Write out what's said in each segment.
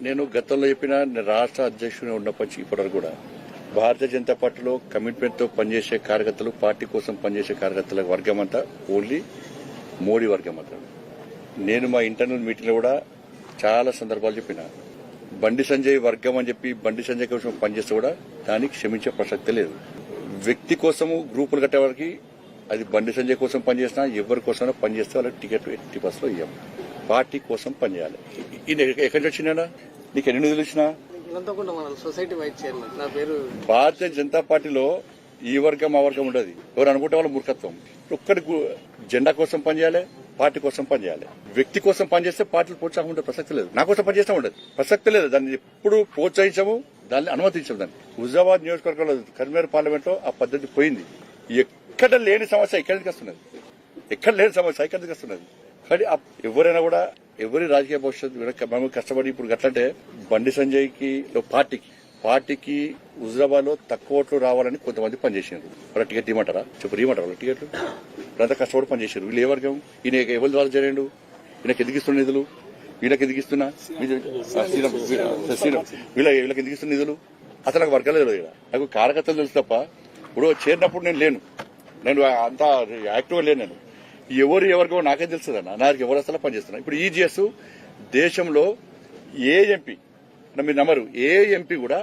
నేను గతంలో చెప్పిన రాష్ట్ర అధ్యక్షుడు ఉన్నప్పటికీ ఇప్పటివరకు కూడా భారతీయ జనతా పార్టీలో కమిట్మెంట్ తో పనిచేసే కార్యకర్తలు, పార్టీ కోసం పనిచేసే కార్యకర్తల వర్గం అంతా ఓన్లీ మోడీ వర్గం అంతా. నేను మా ఇంటర్నల్ మీటింగ్ లో కూడా చాలా సందర్భాలు చెప్పిన, బండి సంజయ్ వర్గం అని చెప్పి బండి సంజయ్ కోసం పనిచేస్తే కూడా దానికి క్షమించే ప్రసక్తి లేదు. వ్యక్తి కోసము గ్రూపులు కట్టేవారికి అది బండి సంజయ్ కోసం పనిచేసినా ఎవరి కోసమైనా పనిచేస్తే వాళ్ళకి టికెట్ ఎట్టి బస్సులో ఇవ్వం. పార్టీ కోసం పనిచేయాలి. ఎక్కడి నుంచి వచ్చినా నీకు ఎన్ని నిధులు ఇచ్చినా సొసైటీ వైస్ చైర్మన్ నా పేరు. భారతీయ జనతా పార్టీలో ఈ వర్గం ఆ వర్గం ఉండదు. ఎవరు అనుకుంటే వాళ్ళ మూర్ఖత్వం. ఒక్కడి జెండా కోసం పనిచేయాలి, పార్టీ కోసం పనిచేయాలి. వ్యక్తి కోసం పనిచేస్తే పార్టీలు ప్రోత్సాహం ఉండే ప్రసక్తి లేదు. నా కోసం పనిచేస్తా ఉండదు, ప్రసక్తి లేదు. దాన్ని ఎప్పుడు ప్రోత్సహించము, దాన్ని అనుమతించము. దాన్ని హుజాబాద్ నియోజకవర్గంలో కరీంనగర్ పార్లమెంట్ లో ఆ పద్ధతి పోయింది. ఎక్కడ లేని సమస్య ఇక్కడి నుంచి వస్తున్నది, ఎక్కడ లేని సమస్య ఇక్కడి నుంచి వస్తున్నది. కానీ ఎవరైనా కూడా ఎవరి రాజకీయ భవిష్యత్తు మనం కష్టపడి ఇప్పుడు గట్లంటే బండి సంజయ్ కి పార్టీకి హుజరాబాద్ లో తక్కువ ఓట్లు రావాలని కొంతమంది పనిచేసారు. వాళ్ళ టికెట్ ఇవ్వమంటారా? చెప్పు, ఇవ్వమంటారు వాళ్ళ టికెట్లు? వీళ్ళంతా కష్టపడి పనిచేశారు. వీళ్ళు ఏ వర్గం? ఈయన ఎవరి ద్వారా చేయండు? ఈయనకి ఎందుకు ఇస్తున్న నిధులు? వీళ్ళకి ఎందుకు ఇస్తున్నా? వీళ్ళకి ఎందుకు ఇస్తున్న నిధులు? అసలు నాకు వర్గాలు తెలియదు. నాకు కార్యకర్తలు తెలుసు తప్ప ఇప్పుడు చేరినప్పుడు నేను అంతా యాక్టివ్గా లేను. నేను ఎవరికో నాకేం తెలుస్తుంది అన్న, నాకు ఎవరు అసలు పనిచేస్తున్నా. ఇప్పుడు ఈజీఎస్ దేశంలో ఏ ఎంపీ మీరు నమ్మరు, ఏ ఎంపీ కూడా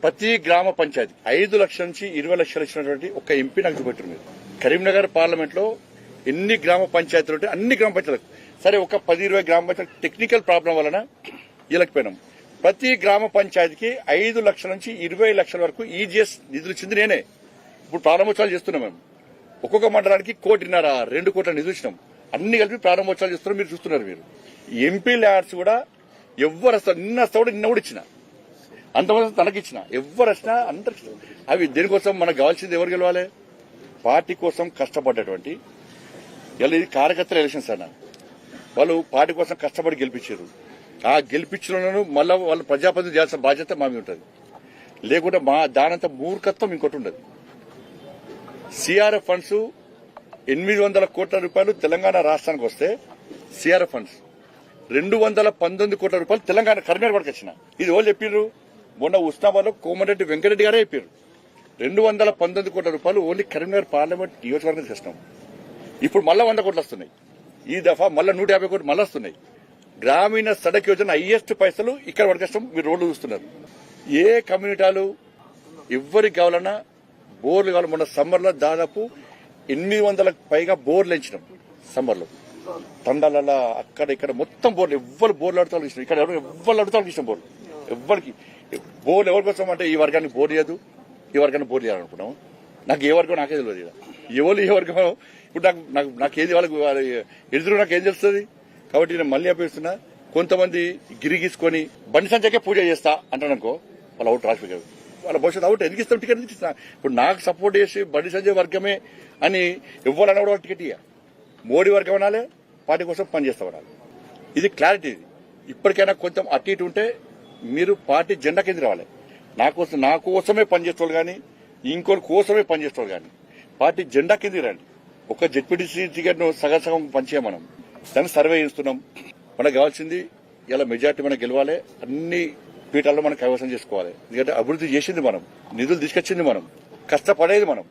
ప్రతి గ్రామ పంచాయతీ 5 లక్షల నుంచి 20 లక్షలు ఇచ్చినటువంటి ఒక ఎంపీ నాకు చూపెట్టారు. మీరు కరీంనగర్ పార్లమెంట్ లో ఎన్ని గ్రామ పంచాయతీలు ఉంటే అన్ని గ్రామ పంచాయతీలకు సరే ఒక 10-20 గ్రామ పంచాయతీ టెక్నికల్ ప్రాబ్లం వలన ఇవ్వలేకపోయినాం. ప్రతి గ్రామ పంచాయతీకి 5 లక్షల నుంచి 20 లక్షల వరకు ఈజీఎస్ నిధులు ఇచ్చింది నేనే. ఇప్పుడు ప్రారంభోత్సవాలు చేస్తున్నాం. మేము ఒక్కొక్క మండలానికి 1.5-2 కోట్ల నిధులు ఇచ్చినాం. అన్ని కలిపి ప్రారంభోత్సవాలు చేస్తున్నారు. మీరు చూస్తున్నారు. మీరు ఎంపీ ల్యాడ్స్ కూడా ఎవరు వస్తారు, నిన్న వస్తా కూడా నిన్న కూడా ఇచ్చిన, అంతమంది తనకిచ్చిన, ఎవరు వచ్చినా అందరికి. అవి దేనికోసం మనకు కావాల్సింది ఎవరు గెలవాలి? పార్టీ కోసం కష్టపడ్డటువంటి ఇలా ఇది కార్యకర్తల ఎలక్షన్స్ అన్న. వాళ్ళు పార్టీ కోసం కష్టపడి గెలిపించారు. ఆ గెలిపించిన మళ్ళా వాళ్ళు ప్రజాప్రతినిధి చేయాల్సిన బాధ్యత మా మీద ఉంటుంది. లేకుంటే మా దానంత మూర్ఖత్వం ఇంకోటి ఉండదు. సిఆర్ఎఫ్ ఫండ్స్ 800 కోట్ల రూపాయలు తెలంగాణ రాష్ట్రానికి వస్తే సిఆర్ఎఫ్ ఫండ్స్ 219 కోట్ల రూపాయలు తెలంగాణ కరీంనగర్ వరకు వచ్చిన. ఇది వాళ్ళు చెప్పారు. మొన్న ఉస్నాబాద్ లో కోమటిరెడ్డి వెంకటరెడ్డి గారే చెప్పారు. 219 కోట్ల రూపాయలు ఓన్లీ కరీంనగర్ పార్లమెంట్ నియోజకవర్గానికి తెచ్చినాం. ఇప్పుడు మళ్ళా 100 కోట్లు వస్తున్నాయి. ఈ దఫా మళ్ళా 150 కోట్లు మళ్ళీ వస్తున్నాయి. గ్రామీణ సడక్ యోజన హైయెస్ట్ పైసలు ఇక్కడ వరకు వస్తాం. మీరు రోడ్లు చూస్తున్నారు. ఏ కమ్యూనిటీలు ఎవరికి కావాలన్నా బోర్లు కావాలి. మొన్న సమ్మర్ లో దాదాపు 800 పైగా బోర్లు ఎంచినాం. సమ్మర్ లో తండాలలో అక్కడ ఇక్కడ మొత్తం బోర్లు ఎవ్వరు బోర్లు అడుగుతారు ఇష్టం. ఇక్కడ ఎవ్వరు అడుగుతారు ఇష్టం బోర్లు. ఎవ్వరికి బోర్లు ఎవరికి వస్తాం అంటే ఈ వర్గానికి బోర్ చేయదు, ఈ వర్గాన్ని బోర్ చేయాలనుకున్నాం. నాకు ఏ వర్గం నాకే తెలియదు. ఎవరు ఏ వర్గం ఇప్పుడు నాకేది వాళ్ళకి ఎదురు నాకేం తెలుస్తుంది. కాబట్టి నేను మళ్ళీ అప్పగిస్తున్నా. కొంతమంది గిరిగీసుకొని బండి సంజయ్కే పూజ చేస్తా అంటాననుకో, వాళ్ళు అవుట్ రాసిపోయారు. వాళ్ళ భవిష్యత్తు అవుట్. ఎందుకు ఇస్తాం టికెట్? ఎందుకు ఇస్తున్నా? ఇప్పుడు నాకు సపోర్ట్ చేసి బండి సంజయ్ వర్గమే అని ఇవ్వాలన్నా కూడా టికెట్ ఇయ్య. మోడీ వర్గం అనాలి, పార్టీ కోసం పనిచేస్తా ఉండాలి. ఇది క్లారిటీ. ఇది ఇప్పటికైనా కొంచెం అటు ఇటు ఉంటే మీరు పార్టీ జెండా కింద రావాలి. నా కోసమే పనిచేసేవాళ్ళు కానీ ఇంకోటి కోసమే పనిచేసేవాళ్ళు కానీ పార్టీ జెండా కింద రండి. ఒక జెడ్పీటీసీ టికెట్ ను సగం పనిచేయం. మనం దాన్ని సర్వే చేస్తున్నాం. మనకు కావాల్సింది ఇలా మెజార్టీ మనకు గెలవాలి. అన్ని పీఠాల్లో మనం కైవసం చేసుకోవాలి. ఎందుకంటే అభివృద్ధి చేసింది మనం, నిధులు తీసుకొచ్చింది మనం, కష్టపడేది మనం.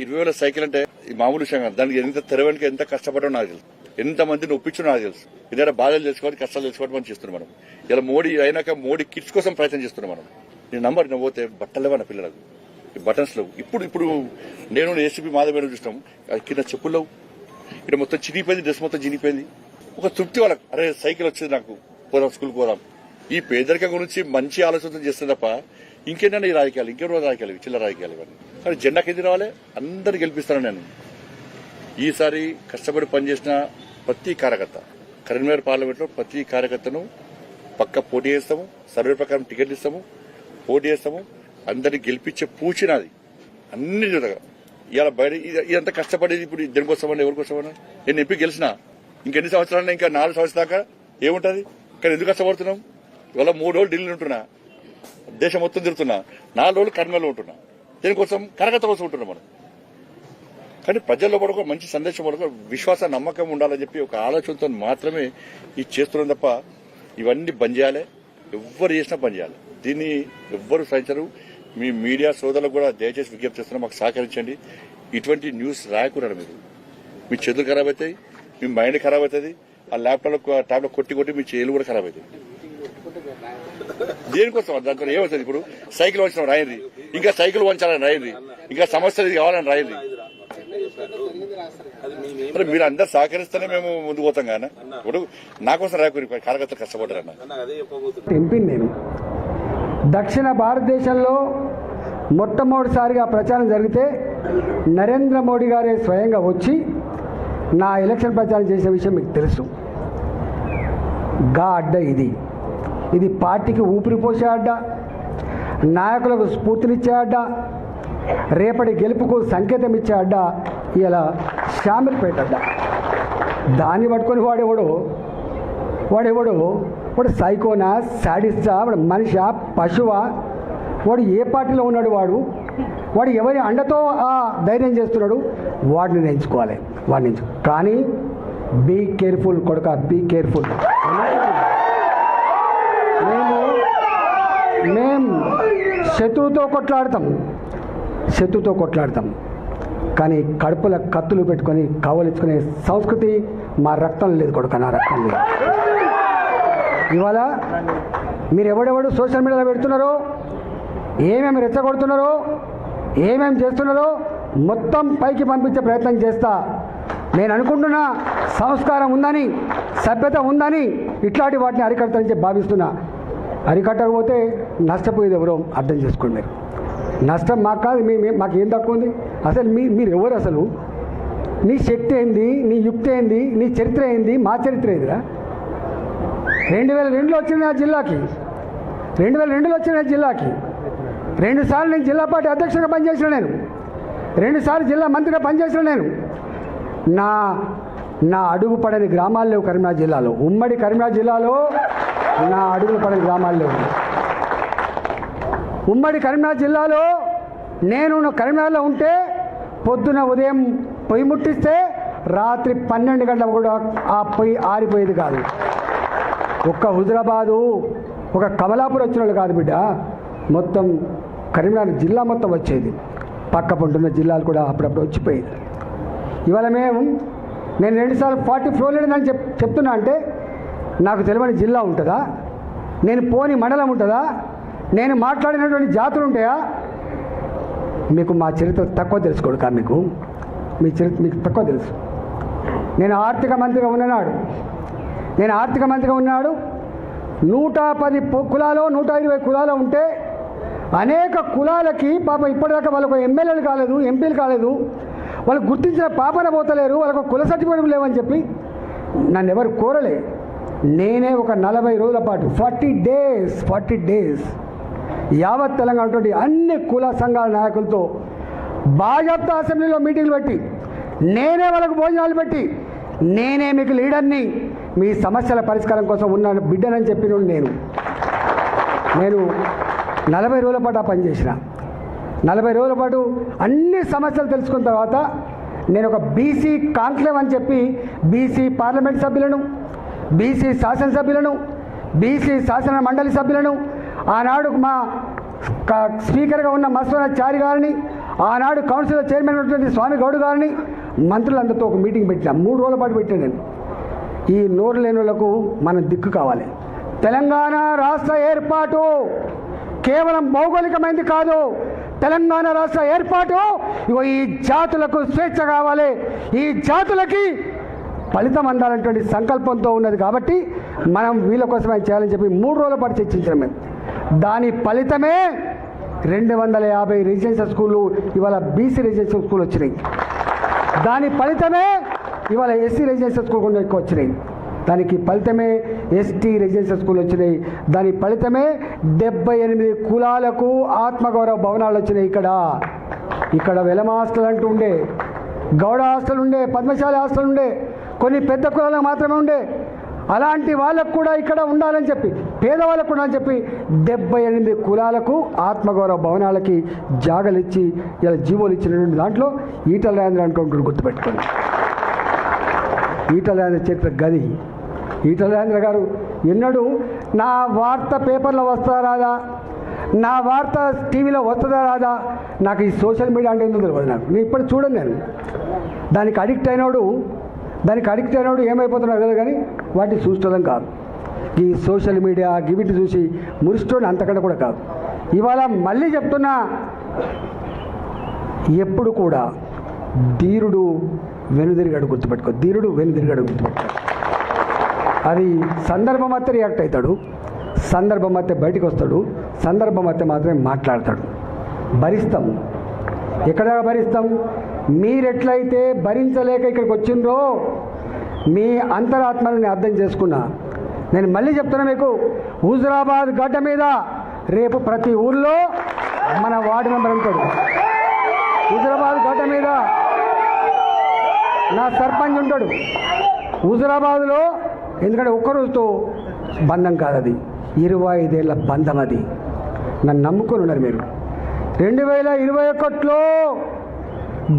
20,000 సైకిల్ అంటే మామూలు విషయం కాదు. దానికి ఎంత తెరవడానికి ఎంత కష్టపడడం నాకు తెలుసు, ఎంత మందిని ఒప్పించడం నాకు తెలుసు. ఎందుకంటే బాధలు తెలుసుకోవాలి, కష్టాలు తెలుసుకోవడం మనం చేస్తున్నాం. మనం ఇలా మోడీ అయినాక మోడీ కిట్స్ కోసం ప్రయత్నం చేస్తున్నాం. మనం నేను నంబర్ పోతే బట్టలేవన్న పిల్లలకు బటన్స్ లేవు. ఇప్పుడు నేను ఏసీపీ మాధవ్ చూసినాం, కింద చెప్పులు లేవు. ఇక్కడ మొత్తం చినిగిపోయింది, డ్రెస్ మొత్తం చినిగిపోయింది. ఒక తృప్తి వాళ్ళకు, అరే సైకిల్ వచ్చింది నాకు, పోదాం స్కూల్కి పోదాం. ఈ పేదరికం గురించి మంచి ఆలోచన చేస్తే తప్ప ఇంకేంటంటే ఈ రాజకీయాలు, ఇంకెవరో రాజకీయాలు, చిల్లర రాజకీయాలు ఇవన్నీ. కానీ జెండా కింద రావాలి, అందరు గెలిపిస్తాను. నేను ఈసారి కష్టపడి పనిచేసిన ప్రతి కార్యకర్త, కరీంనగర్ పార్లమెంట్ లో ప్రతి కార్యకర్తను పక్క పోటీ చేస్తాము. సర్వే ప్రకారం టికెట్లు ఇస్తాము, పోటీ చేస్తాము. అందరినీ గెలిపించే పూచినది అన్ని చూడగా. ఇవాళ బయట ఇదంతా కష్టపడేది ఇప్పుడు దేనికోసమన్నా, ఎవరికోసమన్నా. నేను ఎంపీ గెలిచినా ఇంకెన్ని సంవత్సరాలు, ఇంకా 4 సంవత్సరాల దాకా ఏముంటది? కానీ ఎందుకు కష్టపడుతున్నాం? ఇవాళ 3 రోజులు ఢిల్లీలో ఉంటున్నా, దేశం మొత్తం తిరుగుతున్నా, 4 రోజులు కర్నూలులో ఉంటున్నా. దేనికోసం? కార్యకర్త కోసం ఉంటున్నాం మనం. కానీ ప్రజల్లో కూడా ఒక మంచి సందేశం, కూడా విశ్వాస నమ్మకం ఉండాలని చెప్పి ఒక ఆలోచనతో మాత్రమే ఇది చేస్తున్నాం తప్ప ఇవన్నీ బంద్ చేయాలి. ఎవ్వరు చేసినా పని చేయాలి. దీన్ని ఎవ్వరు సహించరు. మీ మీడియా సోదరులకు కూడా దయచేసి విజ్ఞప్తి చేస్తున్నా, మాకు సహకరించండి. ఇటువంటి న్యూస్ రాయకున్నాడు మీరు, మీ చేతులు ఖరాబ్ అవుతాయి, మీ మైండ్ ఖరాబ్ అవుతుంది. ఆ ల్యాప్టాప్ ట్యాబ్లో కొట్టి మీ చేతులు కూడా ఖరాబ్ అవుతాయి. దేనికోసం దాంట్లో ఏమవుతుంది? ఇప్పుడు సైకిల్ వంచడం రాయండి, ఇంకా సైకిల్ వంచాలని రాయండి, ఇంకా సమస్యలు కావాలని రాయండి. మరి మీరు అందరు సహకరిస్తేనే మేము ముందుకు పోతాం కానీ ఇప్పుడు నా కోసం రాయకూరి కార్యకర్తలు కష్టపడ్డారన్న. ఎంపీని నేను దక్షిణ భారతదేశంలో మొట్టమొదటిసారిగా ప్రచారం జరిగితే నరేంద్ర మోడీ గారే స్వయంగా వచ్చి నా ఎలక్షన్ ప్రచారం చేసిన విషయం మీకు తెలుసు. గా అడ్డ ఇది పార్టీకి ఊపిరి పోసే అడ్డ, నాయకులకు స్ఫూర్తినిచ్చే అడ్డ, రేపటి గెలుపుకు సంకేతం ఇచ్చే అడ్డ ఇలా శామిల్పేట అడ్డ. దాన్ని పట్టుకొని వాడు సైకోనా, శాడిస్టా, వాడు మనిషా, పశువా, వాడు ఏ పార్టీలో ఉన్నాడు, వాడు ఎవరి అండతో ఆ ధైర్యం చేస్తున్నాడు, వాడిని ఎంచుకోవాలి. కానీ బీ కేర్ఫుల్ కొడుక, బీ కేర్ఫుల్. మేము శత్రువుతో కొట్లాడతాం కానీ కడుపుల కత్తులు పెట్టుకొని కవలించుకునే సంస్కృతి మా రక్తం లేదు కొడుక, నా రక్తం లేదు. ఇవాళ మీరు ఎవడెవడు సోషల్ మీడియాలో పెడుతున్నారో, ఏమేమి రెచ్చగొడుతున్నారో, ఏమేమి చేస్తున్నారో మొత్తం పైకి పంపించే ప్రయత్నం చేస్తా. నేను అనుకుంటున్నా సంస్కారం ఉందని, సభ్యత ఉందని ఇట్లాంటి వాటిని అరికడతానని చెప్పి భావిస్తున్నా. అరికట్టకపోతే నష్టపోయేది ఎవరో అర్థం చేసుకోండి. మీరు నష్టం మాకు కాదు, మాకు ఏం తక్కువ ఉంది? అసలు మీరు ఎవరు? అసలు నీ శక్తి ఏంది, నీ యుక్తి ఏంది, నీ చరిత్ర ఏంది, మా చరిత్ర ఏందిరా? 2002లో వచ్చిన జిల్లాకి 2 సార్లు నేను జిల్లా పార్టీ అధ్యక్షుడిగా పనిచేసిన, నేను 2 సార్లు జిల్లా మంత్రిగా పనిచేసిన. నేను నా అడుగు పడని గ్రామాలు లేవు కరీంనగర్ జిల్లాలో. ఉమ్మడి కరీంనగర్ జిల్లాలో నా అడుగులు పడని గ్రామాలు లేవు. ఉమ్మడి కరీంనగర్ జిల్లాలో నేను కరీంనగర్లో ఉంటే పొద్దున ఉదయం పొయ్యి ముట్టిస్తే రాత్రి 12 గంటలకు కూడా ఆ పొయ్యి ఆరిపోయేది కాదు. ఒక్క హుజరాబాదు, ఒక కమలాపూర్ వచ్చిన వాళ్ళు కాదు బిడ్డ, మొత్తం కరీంనగర్ జిల్లా మొత్తం వచ్చేది. పక్క పంటున్న జిల్లాలు కూడా అప్పుడప్పుడు వచ్చిపోయేది. ఇవాళ నేను 2 సార్లు 40 ఫ్లోర్ లేదని చెప్తున్నా అంటే నాకు తెలియని జిల్లా ఉంటుందా? నేను పోని మండలం ఉంటుందా? నేను మాట్లాడినటువంటి జాతులు ఉంటాయా? మీకు మా చరిత్ర తక్కువ తెలుసుకోడు కా, మీ చరిత్ర మీకు తక్కువ తెలుసు. నేను ఆర్థిక మంత్రిగా ఉన్నాడు 110 కులాలు 120 కులాలు ఉంటే అనేక కులాలకి పాపం ఇప్పటిదాకా వాళ్ళకు ఎమ్మెల్యేలు కాలేదు, ఎంపీలు కాలేదు, వాళ్ళు గుర్తించిన పాపన పోతలేరు, వాళ్ళకు కుల సర్టిఫికేట్లు లేవని చెప్పి నన్ను ఎవరు కోరలే. నేనే ఒక 40 రోజుల పాటు 40 డేస్ యావత్ తెలంగాణ అన్ని కుల సంఘాల నాయకులతో భాజపా అసెంబ్లీలో మీటింగ్లు పెట్టి, నేనే వాళ్ళకు భోజనాలు పెట్టి, నేనే మీకు లీడర్ని, మీ సమస్యల పరిష్కారం కోసం ఉన్న బిడ్డనని చెప్పిన నేను 40 రోజుల పాటు ఆ పనిచేసిన. 40 రోజుల పాటు అన్ని సమస్యలు తెలుసుకున్న తర్వాత నేను ఒక బీసీ కాన్క్లేవ్ అని చెప్పి బీసీ పార్లమెంట్ సభ్యులను, బీసీ శాసనసభ్యులను, బీసీ శాసన మండలి సభ్యులను, ఆనాడు మా స్పీకర్గా ఉన్న మత్స్వనాచారి గారిని, ఆనాడు కౌన్సిల్ చైర్మన్ ఉన్నటువంటి స్వామి గౌడ్ గారిని, మంత్రులందరితో ఒక మీటింగ్ పెట్టిన. 3 రోజుల పాటు పెట్టాను నేను. ఈ నోరు లేని వాళ్ళకు మనం దిక్కు కావాలి. తెలంగాణ రాష్ట్ర ఏర్పాటు కేవలం భౌగోళికమైనది కాదు. తెలంగాణ రాష్ట్ర ఏర్పాటు ఈ జాతులకు స్వేచ్ఛ కావాలి, ఈ జాతులకి ఫలితం అందాలనేటువంటి సంకల్పంతో ఉన్నది. కాబట్టి మనం వీళ్ళ కోసమే చేయాలని చెప్పి 3 రోజుల పాటు చర్చించాం మేము. దాని ఫలితమే 250 రెసిడెన్షియల్ స్కూళ్ళు ఇవాళ బీసీ రెసిడెన్షియల్ స్కూల్ వచ్చినాయి. దాని ఫలితమే ఇవాళ ఎస్సీ రెసిడెన్షియల్ స్కూల్ కూడా ఎక్కువ వచ్చినాయి. దానికి ఫలితమే ఎస్టీ రెసిడెన్షియల్ స్కూల్ వచ్చినాయి. దాని ఫలితమే 78 కులాలకు ఆత్మగౌరవ భవనాలు వచ్చినాయి. ఇక్కడ వెలమ హాస్టల్ అంటూ ఉండే, గౌడ హాస్టల్ ఉండే, పద్మశాలి హాస్టల్ ఉండే, కొన్ని పెద్ద కులాలకు మాత్రమే ఉండే. అలాంటి వాళ్ళకు కూడా ఇక్కడ ఉండాలని చెప్పి, పేదవాళ్ళకు ఉండాలని చెప్పి 78 కులాలకు ఆత్మగౌరవ భవనాలకి జాగలు ఇచ్చి ఇలా జీవోలు ఇచ్చినటువంటి దాంట్లో ఈటల రాజేంద్ర అంటుంటాడు, గుర్తుపెట్టుకోండి. ఈటల రాజేంద్ర చరిత్ర గది. ఈటల రాజేంద్ర గారు ఎన్నడూ నా వార్త పేపర్లో వస్తుందా రాదా, నా వార్త టీవీలో వస్తుందా రాదా, నాకు ఈ సోషల్ మీడియా అంటే ఏందో తెలియదు. నాకు నేను ఇప్పుడు చూడండి, నేను దానికి అడిక్ట్ అయినోడు ఏమైపోతున్నాడు కదా, కానీ వాటిని చూసుకోవడం కాదు. ఈ సోషల్ మీడియా గివిటి చూసి మురిస్టోని అంతకంటే కూడా కాదు. ఇవాళ మళ్ళీ చెప్తున్నా, ఎప్పుడు కూడా ధీరుడు వెనుదిరిగాడు గుర్తుపెట్టుకో, ధీరుడు వెనుదిరిగాడు గుర్తుపెట్టుకో. అది సందర్భం అయితే రియాక్ట్ అవుతాడు, సందర్భం అయితే బయటికి వస్తాడు, సందర్భం అయితే మాత్రమే మాట్లాడతాడు. భరిస్తాము, ఎక్కడ భరిస్తాం? మీరెట్లయితే భరించలేక ఇక్కడికి వచ్చిండ్రో మీ అంతరాత్మని అర్థం చేసుకున్నా. నేను మళ్ళీ చెప్తున్నా మీకు, హుజురాబాద్ గడ్డ మీద రేపు ప్రతి ఊర్లో మన వార్డు మెంబర్ ఉంటాడు. హుజురాబాద్ గడ్డ మీద నా సర్పంచ్ ఉంటాడు హుజురాబాద్లో. ఎందుకంటే ఒక్కరోజుతో బంధం కాదు, అది 25 ఏళ్ళ బంధం. అది నన్ను నమ్ముకొని ఉన్నారు మీరు. 2021లో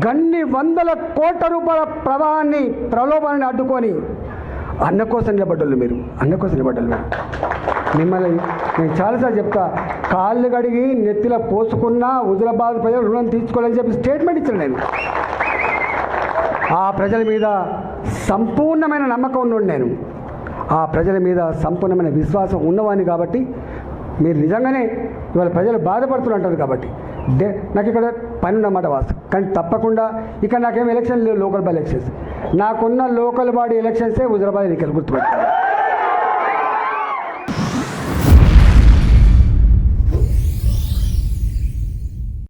గన్ని వందల కోట్ల రూపాయల ప్రలోభాన్ని అడ్డుకొని అన్న కోసం నిలబడ్డోళ్ళు మీరు, మిమ్మల్ని నేను చాలాసార్లు చెప్తా, కాళ్ళు కడిగి నెత్తిలో పోసుకున్నా హుజురాబాద్ ప్రజలు రుణం తీర్చుకోవాలని చెప్పి స్టేట్మెంట్ ఇచ్చాను నేను. ఆ ప్రజల మీద సంపూర్ణమైన నమ్మకం ఉన్నోడు నేను, ఆ ప్రజల మీద సంపూర్ణమైన విశ్వాసం ఉన్నవాడిని. కాబట్టి మీరు నిజంగానే ఇవాళ ప్రజలు బాధపడుతుంటారు కాబట్టి నాకు ఇక్కడ పని ఉన్నమాట వాస్తవం. కానీ తప్పకుండా ఇక్కడ నాకేం ఎలక్షన్ లేవు, లోకల్ బాడీ ఎలక్షన్స్. నాకున్న లోకల్ బాడీ ఎలక్షన్సే హుజురాబాద్ ఎన్నికలు, గుర్తుపెట్టాను.